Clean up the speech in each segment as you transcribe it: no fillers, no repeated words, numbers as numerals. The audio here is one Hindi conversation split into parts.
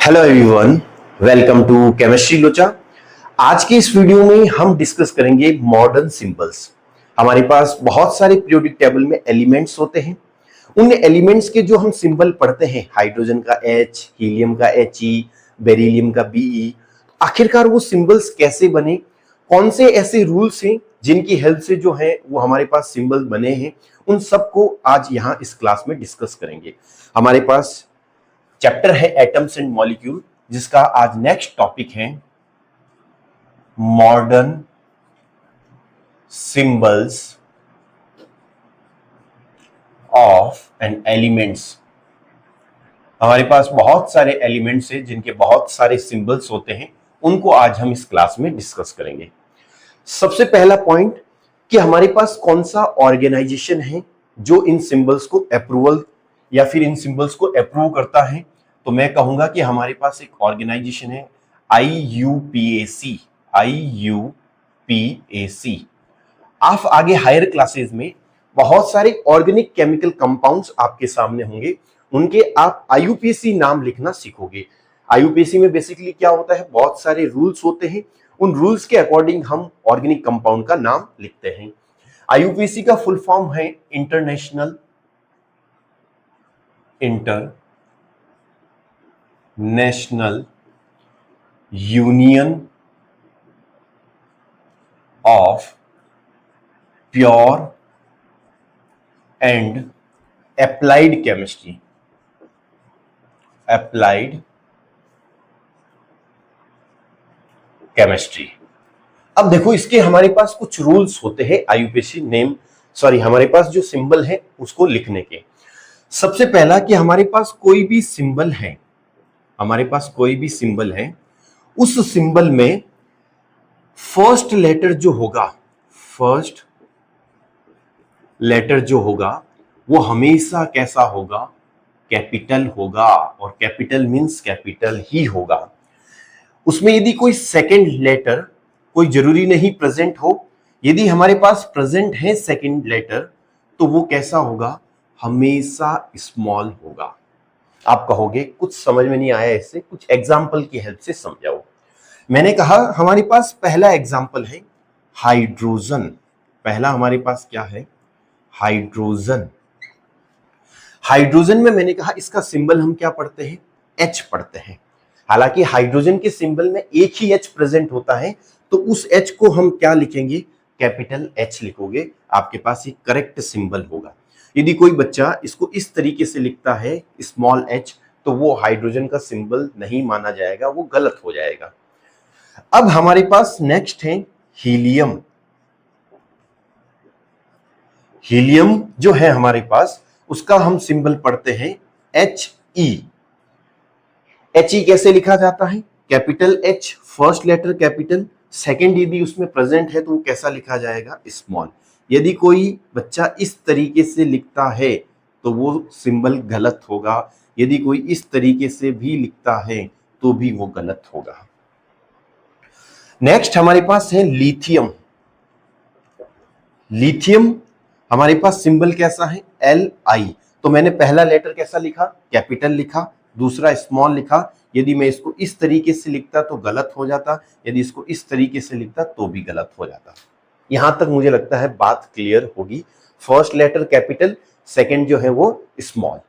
Hello everyone, welcome to chemistry लोचा। आज के इस वीडियो में हम डिस्कस करेंगे मॉडर्न सिंबल्स। हमारे पास बहुत सारे पीरियोडिक टेबल में एलिमेंट्स होते हैं। उन एलिमेंट्स के जो हम सिंबल पढ़ते हैं, हाइड्रोजन का H, हीलियम का He, बेरिलियम का Be, आखिरकार वो सिंबल्स कैसे बने, कौन से ऐसे रूल्स हैं जिनकी हेल्प से जो है वो हमारे पास सिंबल बने हैं, उन सबको आज यहाँ इस क्लास में डिस्कस करेंगे। हमारे पास चैप्टर है एटम्स एंड मॉलिक्यूल, जिसका आज नेक्स्ट टॉपिक है modern symbols of and elements. हमारे पास बहुत सारे एलिमेंट्स हैं जिनके बहुत सारे सिंबल्स होते हैं, उनको आज हम इस क्लास में डिस्कस करेंगे। सबसे पहला पॉइंट कि हमारे पास कौन सा ऑर्गेनाइजेशन है जो इन सिंबल्स को अप्रूवल या फिर इन सिंबल्स को अप्रूव करता है। तो मैं कहूंगा कि हमारे पास एक ऑर्गेनाइजेशन है IUPAC। IUPAC। आप आगे हायर क्लासेस में बहुत सारे ऑर्गेनिक केमिकल कंपाउंड्स आपके सामने होंगे, उनके आप IUPAC नाम लिखना सीखोगे। IUPAC में बेसिकली क्या होता है, बहुत सारे रूल्स होते हैं, उन रूल्स के अकॉर्डिंग हम ऑर्गेनिक कंपाउंड का नाम लिखते हैं। IUPAC का फुल फॉर्म है international union of pure and applied chemistry. अब देखो, इसके हमारे पास कुछ रूल्स होते हैं IUPAC नेम हमारे पास जो सिंबल है उसको लिखने के। सबसे पहला कि हमारे पास कोई भी सिंबल है, उस सिंबल में फर्स्ट लेटर जो होगा वो हमेशा कैसा होगा, कैपिटल होगा, और कैपिटल मींस कैपिटल ही होगा। उसमें यदि कोई सेकंड लेटर कोई जरूरी नहीं प्रेजेंट हो, यदि हमारे पास प्रेजेंट है सेकंड लेटर, तो वो कैसा होगा, हमेशा स्मॉल होगा। आप कहोगे कुछ समझ में नहीं आया, इससे कुछ एग्जाम्पल की हेल्प से समझाओ। मैंने कहा हमारे पास पहला एग्जाम्पल है हाइड्रोजन। पहला हमारे पास क्या है, हाइड्रोजन। हाइड्रोजन में मैंने कहा इसका सिंबल हम क्या पढ़ते हैं, H पढ़ते हैं। हालांकि हाइड्रोजन के सिंबल में एक ही H प्रेजेंट होता है, तो उस H को हम क्या लिखेंगे, कैपिटल H लिखोगे, आपके पास ये करेक्ट सिंबल होगा। यदि कोई बच्चा इसको इस तरीके से लिखता है स्मॉल h, तो वो हाइड्रोजन का सिंबल नहीं माना जाएगा, वो गलत हो जाएगा। अब हमारे पास नेक्स्ट है हीलियम। हीलियम जो है हमारे पास, उसका हम सिंबल पढ़ते हैं He। He कैसे लिखा जाता है, capital H, first letter capital, second यदि उसमें प्रेजेंट है तो वो कैसा लिखा जाएगा, स्मॉल। यदि कोई बच्चा इस तरीके से लिखता है तो वो सिंबल गलत होगा, यदि कोई इस तरीके से भी लिखता है तो भी वो गलत होगा। नेक्स्ट हमारे पास है लिथियम। लिथियम हमारे पास सिंबल कैसा है, Li। तो मैंने पहला लेटर कैसा लिखा, कैपिटल लिखा, दूसरा स्मॉल लिखा। यदि मैं इसको इस तरीके से लिखता तो गलत हो जाता, यदि इसको इस तरीके से लिखता तो भी गलत हो जाता। यहां तक मुझे लगता है बात क्लियर होगी। फर्स्ट लेटर कैपिटल, सेकंड जो है वो स्मॉल।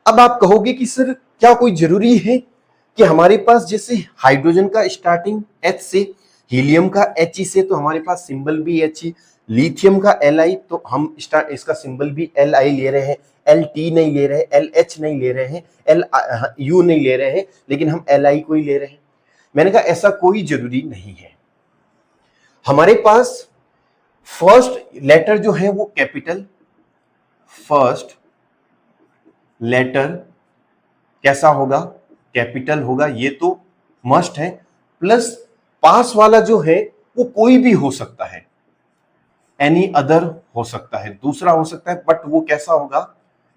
अब आप कहोगे कि सर क्या कोई जरूरी है कि हमारे पास जैसे हाइड्रोजन का स्टार्टिंग H से, हीलियम का He से, तो हमारे पास सिंबल भी He, लिथियम का Li, तो हम इसका सिंबल भी Li ले रहे हैं, Lt नहीं ले रहे हैं, LH नहीं ले रहे हैं, Lu नहीं ले रहे हैं, लेकिन हम Li को ही ले रहे हैं। मैंने कहा ऐसा कोई जरूरी नहीं है। हमारे पास फर्स्ट लेटर जो है वो कैपिटल, फर्स्ट लेटर कैसा होगा, कैपिटल होगा, ये तो मस्ट है। प्लस पास वाला जो है वो कोई भी हो सकता है, एनी अदर हो सकता है, दूसरा हो सकता है, बट वो कैसा होगा,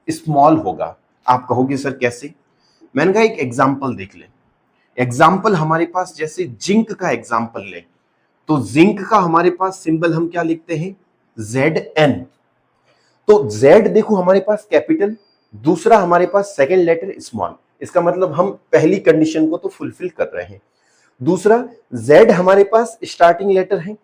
स्मॉल होगा। आप कहोगे सर कैसे, मैंने कहा एक एग्जाम्पल देख ले। एग्जाम्पल हमारे पास जैसे जिंक का एग्जाम्पल ले, तो जिंक का हमारे पास सिंबल हम क्या लिखते हैं, Zn। तो Z देखो हमारे पास कैपिटल, दूसरा हमारे पास सेकेंड लेटर स्मॉल, इसका मतलब हम पहली कंडीशन को तो फुलफिल कर रहे हैं। दूसरा, Z हमारे पास स्टार्टिंग लेटर है।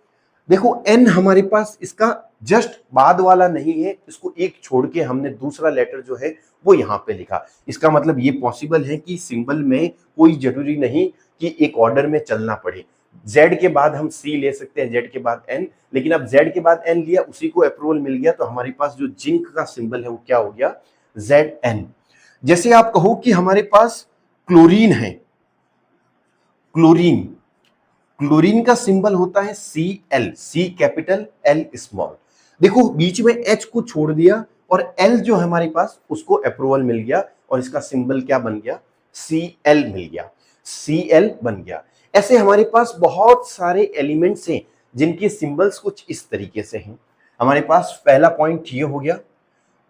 देखो N हमारे पास इसका जस्ट बाद वाला नहीं है, इसको एक छोड़ के हमने दूसरा लेटर जो है वो यहाँ पे लिखा। इसका मतलब ये पॉसिबल है कि सिंबल में कोई जरूरी नहीं कि एक ऑर्डर में चलना पड़े। Z के बाद हम C ले सकते हैं, Z के बाद N, लेकिन अब Z के बाद N लिया, उसी को अप्रूवल मिल गया, तो हमारे पास जो जिंक का सिंबल है वो क्या हो गया, ZN। जैसे आप कहो कि हमारे पास क्लोरीन है, क्लोरीन, क्लोरीन का सिंबल होता है Cl, C capital L small. देखो बीच में H को छोड़ दिया और L जो है हमारे पास उसको अप्रूवल मिल गया और इसका सिंबल क्या बन गया, Cl मिल गया, Cl बन गया। ऐसे हमारे पास बहुत सारे एलिमेंट्स हैं जिनके सिंबल्स कुछ इस तरीके से हैं। हमारे पास पहला पॉइंट ये हो गया,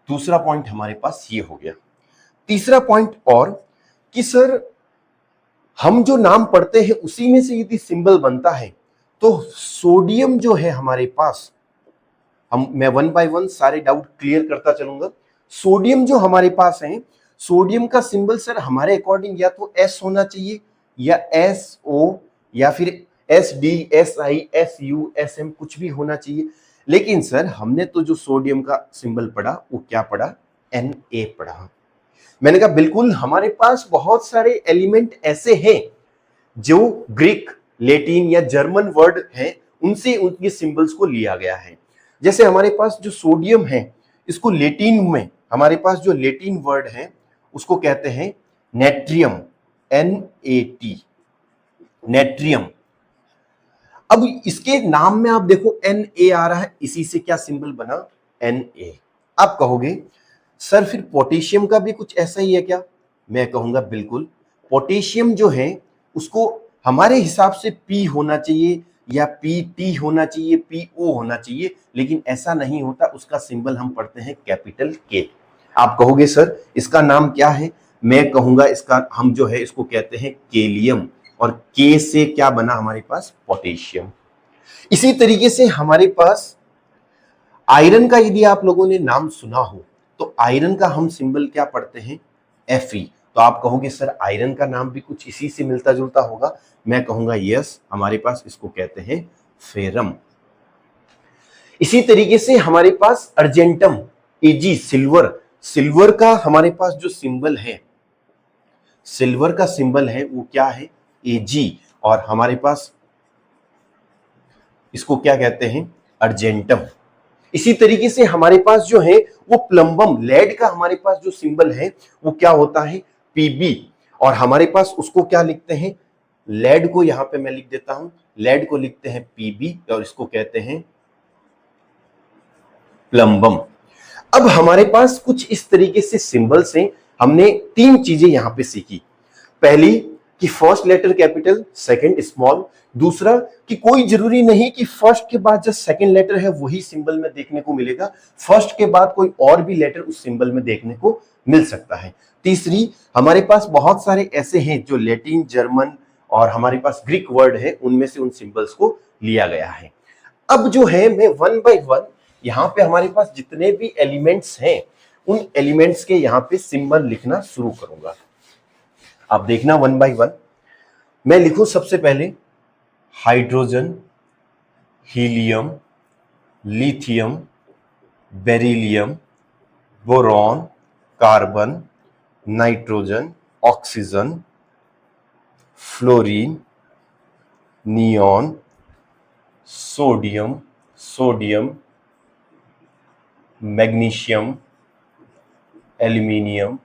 दूसरा पॉइंट हमारे पास ये हो गया। तीसरा पॉइंट और कि सर हम जो नाम पढ़ते हैं उसी में से यदि सिंबल बनता है तो सोडियम जो है हमारे पास, मैं वन बाय वन सारे डाउट क्लियर करता चलूंगा। सोडियम जो हमारे पास है, सोडियम का सिंबल सर हमारे अकॉर्डिंग या तो S होना चाहिए या SO या फिर SD, SI, SU, SM कुछ भी होना चाहिए। लेकिन सर हमने तो जो सोडियम का सिंबल पढ़ा वो क्या पढ़ा, Na पढ़ा। मैंने कहा बिल्कुल, हमारे पास बहुत सारे एलिमेंट ऐसे हैं जो ग्रीक, लैटिन या जर्मन वर्ड हैं, उनसे उनके सिंबल्स को लिया गया है। जैसे हमारे पास जो सोडियम है, इसको लैटिन में हमारे पास जो लैटिन वर्ड है उसको कहते हैं नेट्रियम, NAT, नेट्रियम। अब इसके नाम में आप देखो Na आ रहा है, इसी से क्या सिंबल बना, Na। आप कहोगे सर फिर पोटेशियम का भी कुछ ऐसा ही है क्या? मैं कहूंगा बिल्कुल, पोटेशियम जो है उसको हमारे हिसाब से P होना चाहिए या PT होना चाहिए, PO होना चाहिए, लेकिन ऐसा नहीं होता। उसका सिंबल हम पढ़ते हैं कैपिटल K। आप कहोगे सर इसका नाम क्या है? मैं कहूंगा इसका हम जो है इसको कहते हैं केलियम, और K से क्या बना हमारे पास, पोटेशियम। इसी तरीके से हमारे पास आयरन का यदि आप लोगों ने नाम सुना हो तो आयरन का हम सिंबल क्या पढ़ते हैं, Fe। तो आप कहोगे सर आयरन का नाम भी कुछ इसी से मिलता जुलता होगा। मैं कहूंगा यस, हमारे पास इसको कहते हैं फेरम। इसी तरीके से हमारे पास अर्जेंटम, Ag, सिल्वर, सिल्वर का हमारे पास जो सिंबल है, सिल्वर का सिंबल है वो क्या है, Ag, और हमारे पास इसको क्या कहते हैं, अर्जेंटम। इसी तरीके से हमारे पास जो है वो प्लम्बम, लेड का हमारे पास जो सिंबल है वो क्या होता है, Pb, और हमारे पास उसको क्या लिखते हैं, लेड को यहां पे मैं लिख देता हूं, लेड को लिखते हैं Pb और इसको कहते हैं प्लम्बम। अब हमारे पास कुछ इस तरीके से सिंबल्स हैं। हमने तीन चीजें यहां पे सीखी। पहली कि first letter capital, second small. दूसरा कि कोई जरूरी नहीं कि फर्स्ट के बाद जो सेकंड लेटर है वही सिंबल में देखने को मिलेगा, फर्स्ट के बाद कोई और भी लेटर उस सिंबल में देखने को मिल सकता है। तीसरी, हमारे पास बहुत सारे ऐसे हैं जो लैटिन, जर्मन और हमारे पास ग्रीक वर्ड है, उनमें से उन सिंबल्स को लिया गया है। अब जो है मैं वन बाय वन यहाँ पे हमारे पास जितने भी एलिमेंट्स हैं उन एलिमेंट्स के यहाँ पे सिंबल लिखना शुरू करूंगा। आप देखना वन बाय वन। मैं लिखूं सबसे पहले hydrogen, helium, lithium, beryllium, boron, carbon, nitrogen, oxygen, fluorine, neon, sodium, magnesium, aluminium,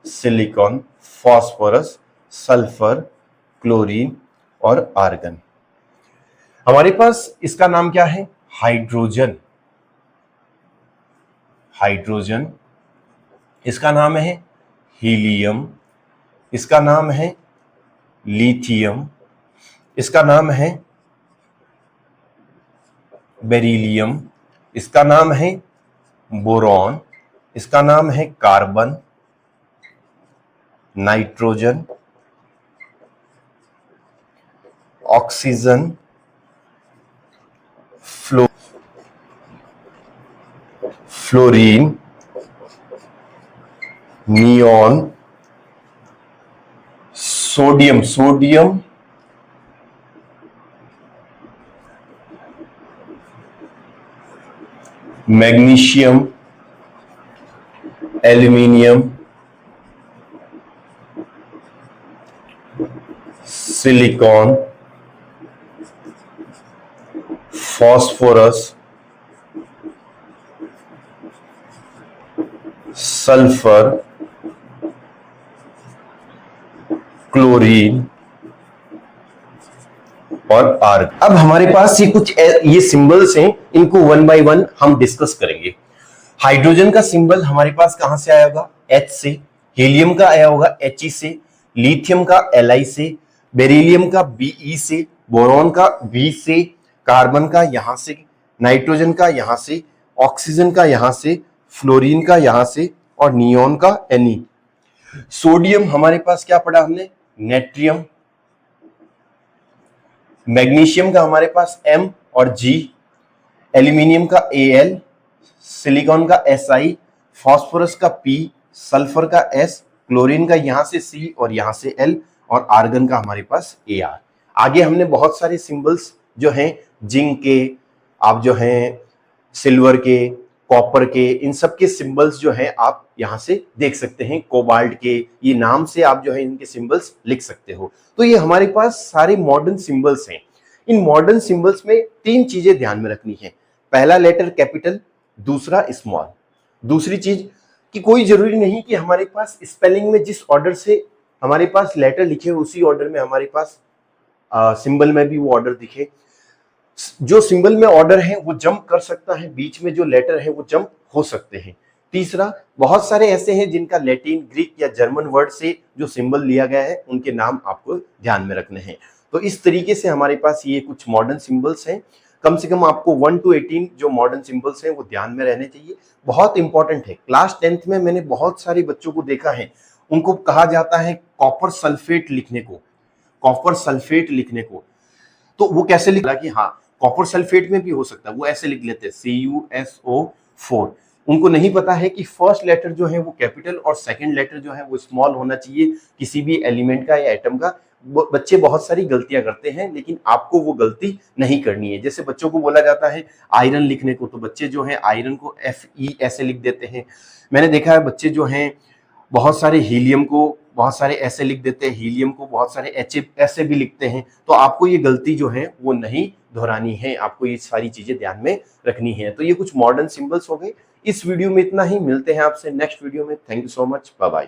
silicon, phosphorus, sulphur, chlorine और आर्गन। हमारे पास इसका नाम क्या है, हाइड्रोजन, हाइड्रोजन। इसका नाम है हीलियम, इसका नाम है लिथियम, इसका नाम है बेरिलियम, इसका नाम है बोरॉन, इसका नाम है carbon, nitrogen, oxygen, fluorine, neon, sodium, sodium magnesium, aluminium, silicon, phosphorus, sulphur, chlorine और आर्गन। अब हमारे पास ये सिंबल्स हैं, इनको वन बाय वन हम डिस्कस करेंगे। हाइड्रोजन का सिंबल हमारे पास कहां से आया होगा? H से। हीलियम का आया होगा He से। लिथियम का Li से। बेरिलियम का Be से। बोरॉन का B से। कार्बन का यहां से। नाइट्रोजन का यहां से। ऑक्सीजन का यहां से। फ्लोरीन का यहां से और नियोन का Ne। सोडियम हमारे पास क्या पढ़ा हमने? नेट्रियम। मैग्नीशियम का हमारे पास M और G। एल्यूमिनियम का Al। सिलिकॉन का Si। फास्फोरस का P। सल्फर का S। क्लोरीन का यहां से C और यहां से L और आर्गन का हमारे पास Ar। आगे हमने बहुत सारे सिंबल्स जो हैं जिंक के, आप जो हैं सिल्वर के, कॉपर के, इन सब के सिंबल्स जो हैं आप यहां से देख सकते हैं। कोबाल्ट के, ये नाम से आप जो है इनके सिंबल्स लिख सकते हो। तो ये हमारे पास सारे मॉडर्न सिंबल्स हैं। इन मॉडर्न सिंबल्स में तीन चीजें ध्यान में रखनी है। पहला लेटर कैपिटल, दूसरा स्मॉल। दूसरी चीज कि कोई जरूरी नहीं कि हमारे पास स्पेलिंग में जिस ऑर्डर से हमारे पास लेटर लिखे उसी ऑर्डर में हमारे पास सिंबल में भी वो ऑर्डर दिखे। जो सिंबल में ऑर्डर है वो जंप कर सकता है, बीच में जो लेटर है वो जंप हो सकते हैं। तीसरा, बहुत सारे ऐसे हैं जिनका लैटिन, ग्रीक या जर्मन वर्ड से जो सिंबल लिया गया है उनके नाम आपको ध्यान में रखने हैं। तो इस तरीके से हमारे पास ये कुछ मॉडर्न सिंबल्स हैं। कम से कम आपको 1 to 18 जो मॉडर्न सिंबल्स हैं वो ध्यान में रहने चाहिए, बहुत इंपॉर्टेंट है। क्लास 10th में मैंने बहुत सारे बच्चों को देखा है, उनको कहा जाता है कॉपर सल्फेट लिखने को, कॉपर सल्फेट लिखने को। तो वो कैसे लिख रहा कि हाँ कॉपर सल्फेट में भी हो सकता है, वो ऐसे लिख लेते हैं CuSO4। उनको नहीं पता है कि फर्स्ट लेटर जो है वो कैपिटल और सेकंड लेटर जो है वो स्मॉल होना चाहिए किसी भी एलिमेंट का या एटम का। बच्चे बहुत सारी गलतियां करते हैं, लेकिन आपको वो गलती नहीं करनी है। जैसे बच्चों को बोला जाता है आयरन लिखने को, तो बच्चे जो है आयरन को Fe ऐसे लिख देते हैं। मैंने देखा है बच्चे जो हैं बहुत सारे हीलियम को बहुत सारे ऐसे लिख देते हैं, हीलियम को बहुत सारे H ऐसे भी लिखते हैं। तो आपको ये गलती जो है वो नहीं दोहरानी है, आपको ये सारी चीजें ध्यान में रखनी है। तो ये कुछ मॉडर्न सिंबल्स हो गए। इस वीडियो में इतना ही, मिलते हैं आपसे नेक्स्ट वीडियो में। Thank you so much, bye bye.